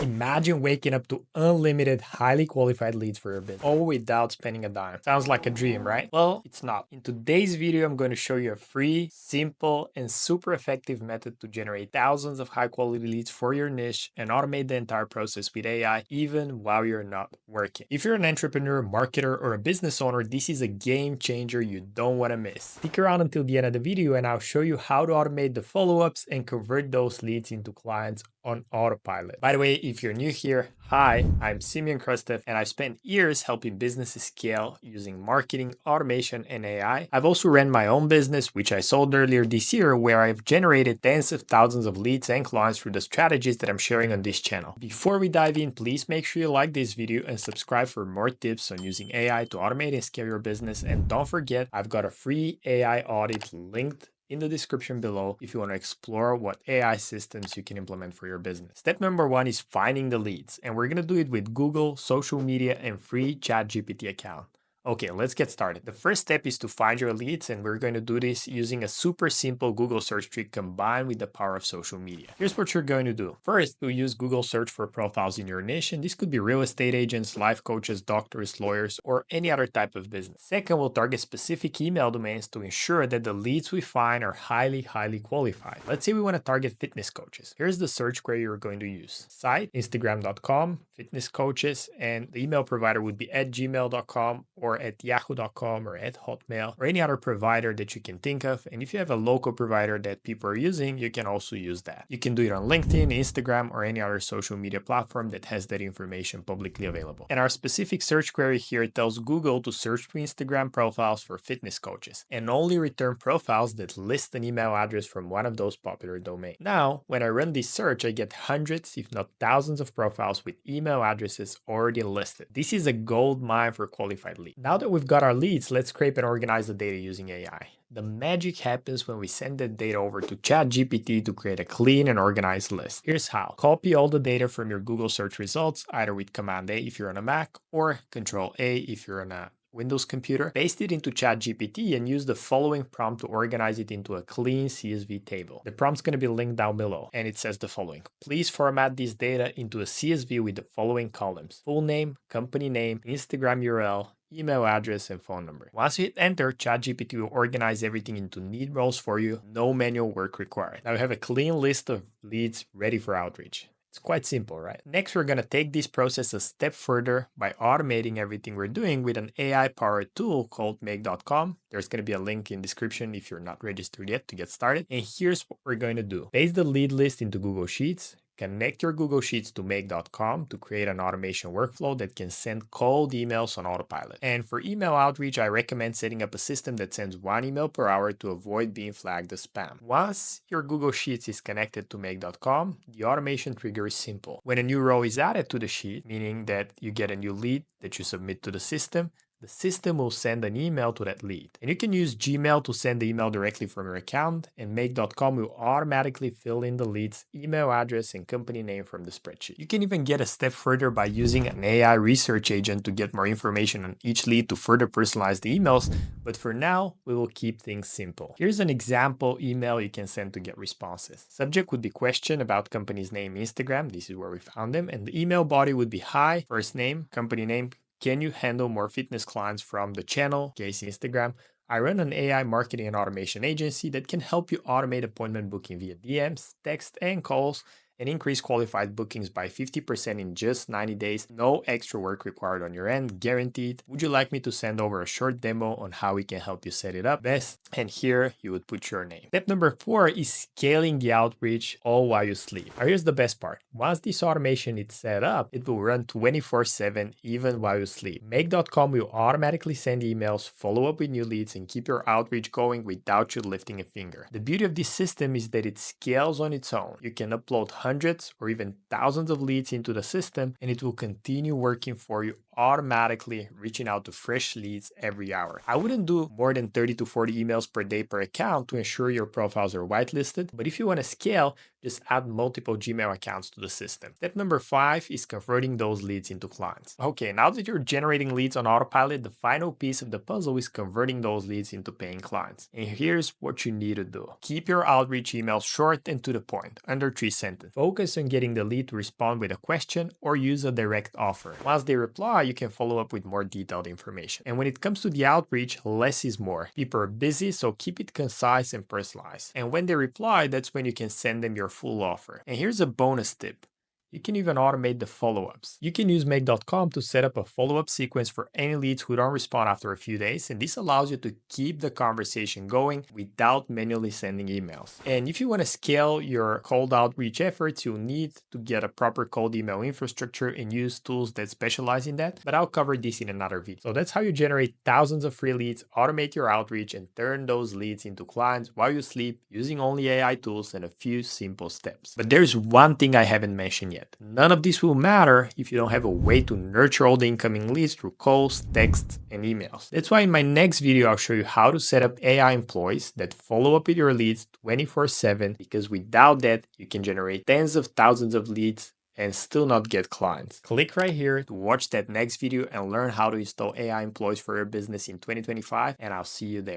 Imagine waking up to unlimited, highly qualified leads for your business, all without spending a dime. Sounds like a dream, right? Well, it's not. In today's video, I'm going to show you a free, simple, and super effective method to generate thousands of high quality leads for your niche and automate the entire process with AI, even while you're not working. If you're an entrepreneur, marketer, or a business owner, this is a game changer you don't want to miss. Stick around until the end of the video and I'll show you how to automate the follow-ups and convert those leads into clients on autopilot. By the way, if you're new here, hi, I'm Simeon Krastev, and I've spent years helping businesses scale using marketing, automation, and AI. I've also ran my own business, which I sold earlier this year, where I've generated tens of thousands of leads and clients through the strategies that I'm sharing on this channel. Before we dive in, please make sure you like this video and subscribe for more tips on using AI to automate and scale your business. And don't forget, I've got a free AI audit linked in the description below if you want to explore what AI systems you can implement for your business. Step number one is finding the leads, and we're going to do it with Google, social media, and free ChatGPT account. Okay, let's get started. The first step is to find your leads, and we're going to do this using a super simple Google search trick combined with the power of social media. Here's what you're going to do. First, we'll use Google search for profiles in your niche, and this could be real estate agents, life coaches, doctors, lawyers, or any other type of business. Second, we'll target specific email domains to ensure that the leads we find are highly qualified. Let's say we want to target fitness coaches. Here's the search query you're going to use. Site, Instagram.com, fitness coaches, and the email provider would be at gmail.com or at yahoo.com or at Hotmail or any other provider that you can think of. And if you have a local provider that people are using, you can also use that. You can do it on LinkedIn, Instagram, or any other social media platform that has that information publicly available. And our specific search query here tells Google to search for Instagram profiles for fitness coaches and only return profiles that list an email address from one of those popular domains. Now, when I run this search, I get hundreds, if not thousands of profiles with email addresses already listed. This is a gold mine for qualified leads. Now that we've got our leads, let's scrape and organize the data using AI. The magic happens when we send that data over to ChatGPT to create a clean and organized list. Here's how. Copy all the data from your Google search results, either with Command A if you're on a Mac or Control A if you're on a Windows computer, paste it into ChatGPT and use the following prompt to organize it into a clean CSV table. The prompt's going to be linked down below, and it says the following. Please format this data into a CSV with the following columns: full name, company name, Instagram URL, email address, and phone number. Once you hit enter, ChatGPT will organize everything into neat rows for you, no manual work required. Now you have a clean list of leads ready for outreach. It's quite simple, right? Next, we're going to take this process a step further by automating everything we're doing with an AI-powered tool called Make.com. There's going to be a link in the description if you're not registered yet to get started. And here's what we're going to do. Paste the lead list into Google Sheets. Connect your Google Sheets to Make.com to create an automation workflow that can send cold emails on autopilot. And for email outreach, I recommend setting up a system that sends one email per hour to avoid being flagged as spam. Once your Google Sheets is connected to Make.com, the automation trigger is simple. When a new row is added to the sheet, meaning that you get a new lead that you submit to the system will send an email to that lead. And you can use Gmail to send the email directly from your account, and Make.com will automatically fill in the lead's email address and company name from the spreadsheet. You can even get a step further by using an AI research agent to get more information on each lead to further personalize the emails, but for now, we will keep things simple. Here's an example email you can send to get responses. Subject would be question about company's name, Instagram. This is where we found them. And the email body would be hi, first name, company name. Can you handle more fitness clients from the channel, case Instagram? I run an AI marketing and automation agency that can help you automate appointment booking via DMs, text, and calls, and increase qualified bookings by 50% in just 90 days. No extra work required on your end, guaranteed. Would you like me to send over a short demo on how we can help you set it up best? And here you would put your name. Step number 4 is scaling the outreach all while you sleep. Now here's the best part. Once this automation is set up, it will run 24/7 even while you sleep. Make.com will automatically send emails, follow up with new leads, and keep your outreach going without you lifting a finger. The beauty of this system is that it scales on its own. You can upload hundreds or even thousands of leads into the system, and it will continue working for you automatically reaching out to fresh leads every hour. I wouldn't do more than 30 to 40 emails per day per account to ensure your profiles are whitelisted, but if you want to scale, just add multiple Gmail accounts to the system. Step number 5 is converting those leads into clients. Okay, now that you're generating leads on autopilot, the final piece of the puzzle is converting those leads into paying clients. And here's what you need to do. Keep your outreach emails short and to the point, under 3 sentences. Focus on getting the lead to respond with a question or use a direct offer. Once they reply, you can follow up with more detailed information. And when it comes to the outreach, less is more. People are busy, so keep it concise and personalized. And when they reply, that's when you can send them your full offer. And here's a bonus tip. You can even automate the follow-ups. You can use make.com to set up a follow-up sequence for any leads who don't respond after a few days, and this allows you to keep the conversation going without manually sending emails. And if you want to scale your cold outreach efforts, you'll need to get a proper cold email infrastructure and use tools that specialize in that, but I'll cover this in another video. So that's how you generate thousands of free leads, automate your outreach, and turn those leads into clients while you sleep using only AI tools and a few simple steps. But there's one thing I haven't mentioned yet. None of this will matter if you don't have a way to nurture all the incoming leads through calls, texts, and emails. That's why in my next video, I'll show you how to set up AI employees that follow up with your leads 24/7, because without that, you can generate tens of thousands of leads and still not get clients. Click right here to watch that next video and learn how to install AI employees for your business in 2025, and I'll see you there.